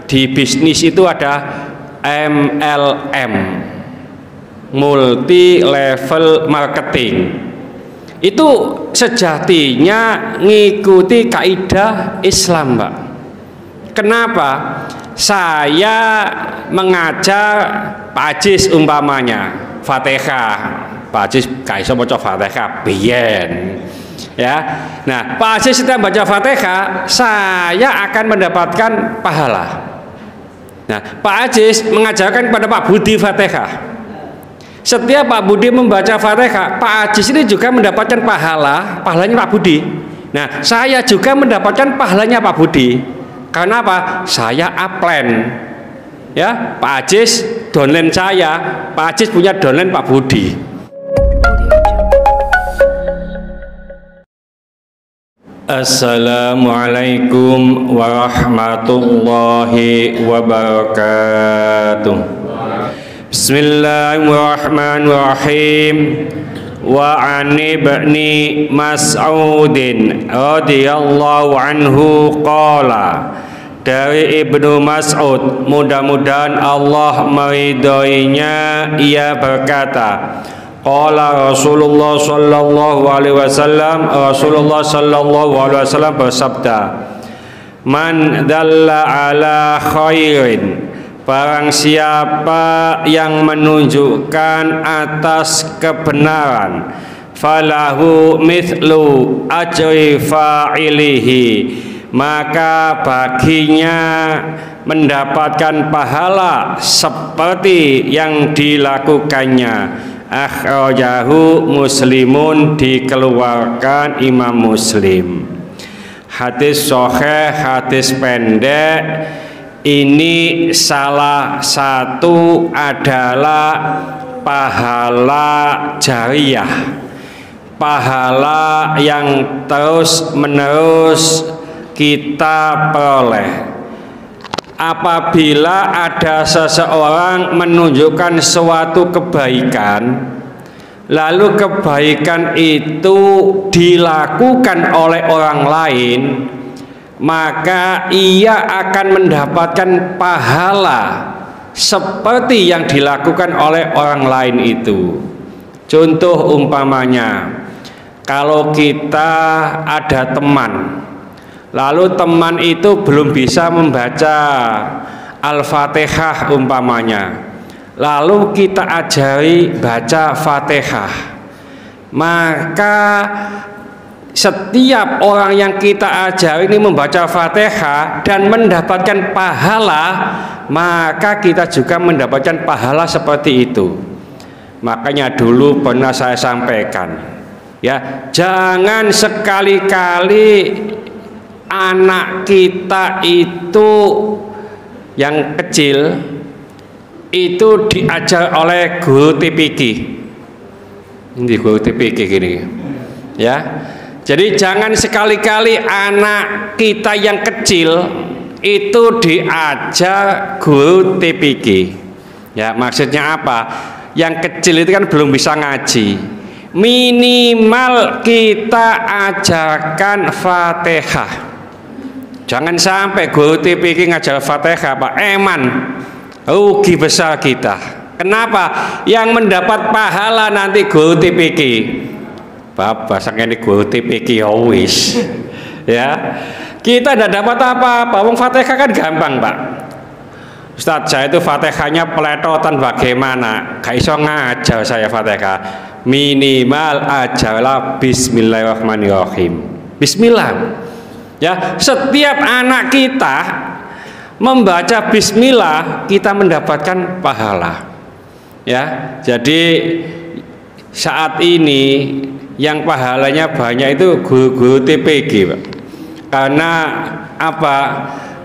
di bisnis itu ada MLM, multi level marketing. Itu sejatinya ngikuti kaidah Islam, Pak. Kenapa? Saya mengajar Pak Ajis umpamanya Fatihah, Pak Ajis gak iso maca Fatihah biyen. Ya. Nah, Pak Ajis sedang baca Fatihah, saya akan mendapatkan pahala. Nah, Pak Ajis mengajarkan kepada Pak Budi Fatihah. Setiap Pak Budi membaca Fatihah, Pak Ajis ini juga mendapatkan pahalanya Pak Budi. Nah, saya juga mendapatkan pahalanya Pak Budi. Karena apa? Saya upline. Ya, Pak Ajis downline saya, Pak Ajis punya downline Pak Budi. Assalamualaikum warahmatullahi wabarakatuh. Bismillahirrahmanirrahim. Wa an ibni Mas'udin radhiyallahu anhu qala, dari Ibnu Mas'ud, mudah-mudahan Allah meridhoinya, ia berkata, qala Rasulullah sallallahu alaihi wasallam, Rasulullah sallallahu alaihi wasallam bersabda, man dalla ala khairin, barang siapa yang menunjukkan atas kebenaran, falahu mithlu ajri fa'ilihi, maka baginya mendapatkan pahala seperti yang dilakukannya. Akhrajahu Muslimun, dikeluarkan Imam Muslim. Hadis sahih, hadis pendek. Ini salah satu adalah pahala jariyah, pahala yang terus menerus kita peroleh. Apabila ada seseorang menunjukkan suatu kebaikan, lalu kebaikan itu dilakukan oleh orang lain, maka ia akan mendapatkan pahala seperti yang dilakukan oleh orang lain itu. Contoh umpamanya, kalau kita ada teman, lalu teman itu belum bisa membaca Al-Fatihah umpamanya, lalu kita ajari baca Fatihah, maka setiap orang yang kita ajari ini membaca Fatihah dan mendapatkan pahala, maka kita juga mendapatkan pahala seperti itu. Makanya dulu pernah saya sampaikan, ya, jangan sekali-kali anak kita itu yang kecil itu diajar oleh guru TPQ. Ini guru TPQ gini, ya. Jadi jangan sekali-kali anak kita yang kecil itu diajar guru TPQ. Ya, maksudnya apa? Yang kecil itu kan belum bisa ngaji. Minimal kita ajarkan Fatihah. Jangan sampai guru TPQ ngajar Fatihah, Pak. Eman, rugi besar kita. Kenapa? Yang mendapat pahala nanti guru TPQ. Bapak ini guru TPQ wis. Ya, kita tidak dapat apa-apa. Wong Fatihah kan gampang, Pak. Ustadz, saya itu Fatihahnya peletotan bagaimana? Gak iso ngajar saya Fatihah. Minimal ajarlah Bismillahirrahmanirrahim. Bismillah. Ya, setiap anak kita membaca Bismillah, kita mendapatkan pahala. Ya, jadi saat ini yang pahalanya banyak itu guru-guru TPQ, Pak. Karena apa?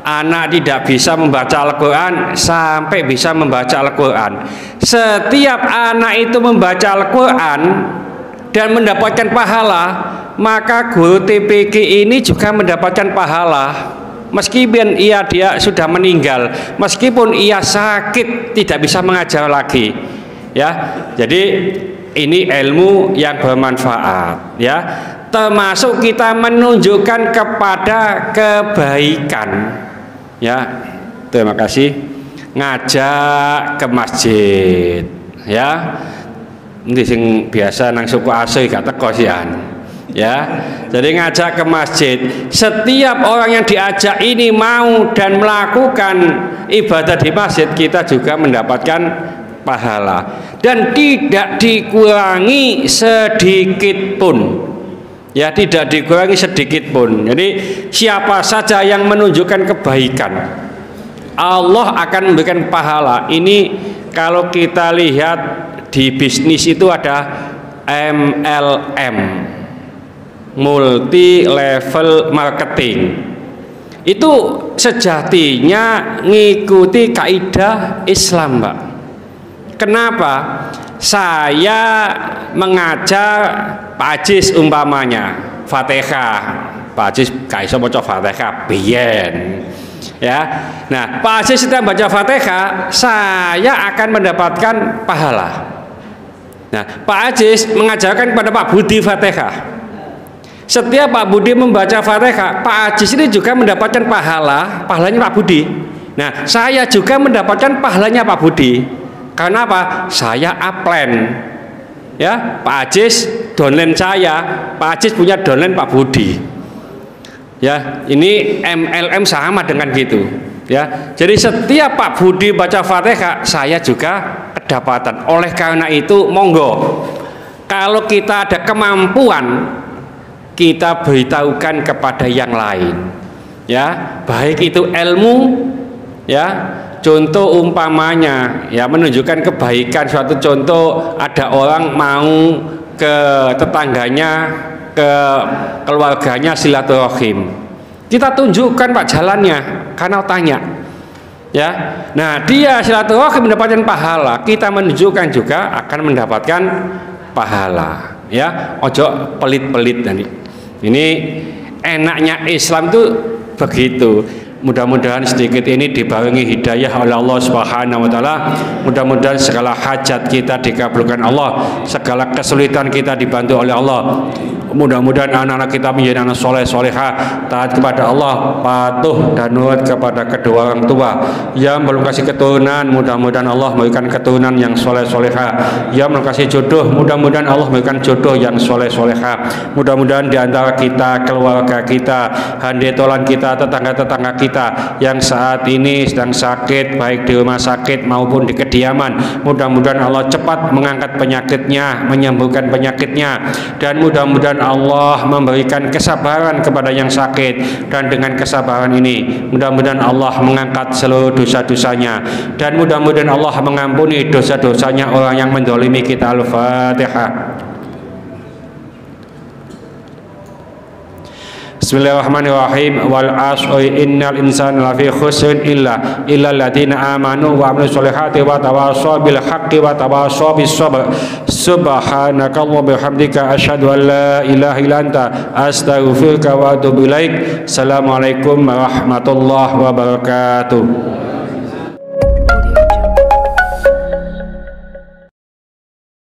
Anak tidak bisa membaca Al-Quran sampai bisa membaca Al-Quran. Setiap anak itu membaca Al-Quran dan mendapatkan pahala, maka guru TPQ ini juga mendapatkan pahala. Meskipun dia sudah meninggal, meskipun ia sakit tidak bisa mengajar lagi. Ya, jadi ini ilmu yang bermanfaat, ya. Termasuk kita menunjukkan kepada kebaikan, ya. terima kasih. Ngajak ke masjid, ya. Ini sing biasa nang suku asli gak teko sian, ya. Jadi ngajak ke masjid. Setiap orang yang diajak ini mau dan melakukan ibadah di masjid, kita juga mendapatkan pahala dan tidak dikurangi sedikit pun. Ya, tidak dikurangi sedikit pun. Jadi siapa saja yang menunjukkan kebaikan, Allah akan memberikan pahala. Ini kalau kita lihat di bisnis itu ada MLM, multi level marketing. Itu sejatinya ngikuti kaidah Islam, Pak. Kenapa? Saya mengajar Pak Ajis umpamanya Fatihah, Pak Ajis gak iso maca Fatihah biyen, ya. Nah, Pak Ajis sedang baca Fatihah, saya akan mendapatkan pahala. Nah, Pak Ajis mengajarkan kepada Pak Budi Fatihah. Setiap Pak Budi membaca Fatihah, Pak Ajis ini juga mendapatkan pahalanya Pak Budi. Nah, saya juga mendapatkan pahalanya Pak Budi. Karena apa? Saya upline, ya. Pak Ajis downline saya, Pak Ajis punya downline Pak Budi, ya. Ini MLM sama dengan gitu, ya. Jadi setiap Pak Budi baca Fatihah, saya juga kedapatan. Oleh karena itu, monggo, kalau kita ada kemampuan, kita beritahukan kepada yang lain, ya. Baik itu ilmu, ya. Contoh umpamanya, ya, menunjukkan kebaikan. Suatu contoh, ada orang mau ke tetangganya, ke keluarganya silaturahim. Kita tunjukkan Pak jalannya, karena tanya, ya. Nah, dia silaturahim mendapatkan pahala, kita menunjukkan juga akan mendapatkan pahala, ya. Ojo pelit-pelit tadi. Ini enaknya Islam itu begitu. Mudah-mudahan sedikit ini dibarengi hidayah oleh Allah Subhanahu wa taala. Mudah-mudahan segala hajat kita dikabulkan Allah, segala kesulitan kita dibantu oleh Allah. Mudah-mudahan anak-anak kita menjadi anak soleh solehah, taat kepada Allah, patuh dan nurut kepada kedua orang tua. Yang belum kasih keturunan, mudah-mudahan Allah memberikan keturunan yang soleh solehah. Yang belum kasih jodoh, mudah-mudahan Allah memberikan jodoh yang soleh solehah. Mudah-mudahan di antara kita, keluarga kita, handetolan kita, tetangga-tetangga kita yang saat ini sedang sakit, baik di rumah sakit maupun di kediaman, mudah-mudahan Allah cepat mengangkat penyakitnya, menyembuhkan penyakitnya, dan mudah-mudahan Allah memberikan kesabaran kepada yang sakit, dan dengan kesabaran ini mudah-mudahan Allah mengangkat seluruh dosa-dosanya, dan mudah-mudahan Allah mengampuni dosa-dosanya orang yang menzalimi kita. Al-Fatihah. Bismillahirrahmanirrahim. Wal 'ashri innal insana lafi khusrin illa alladziina aamanu wa 'amilus solihati wa tawashaw bil haqqi wa tawashaw bis sabr. Subhanakallahumma bihamdika asyhadu an la ilaha illa anta astaghfiruka wa atubu ilaik. Assalamualaikum warahmatullahi wabarakatuh.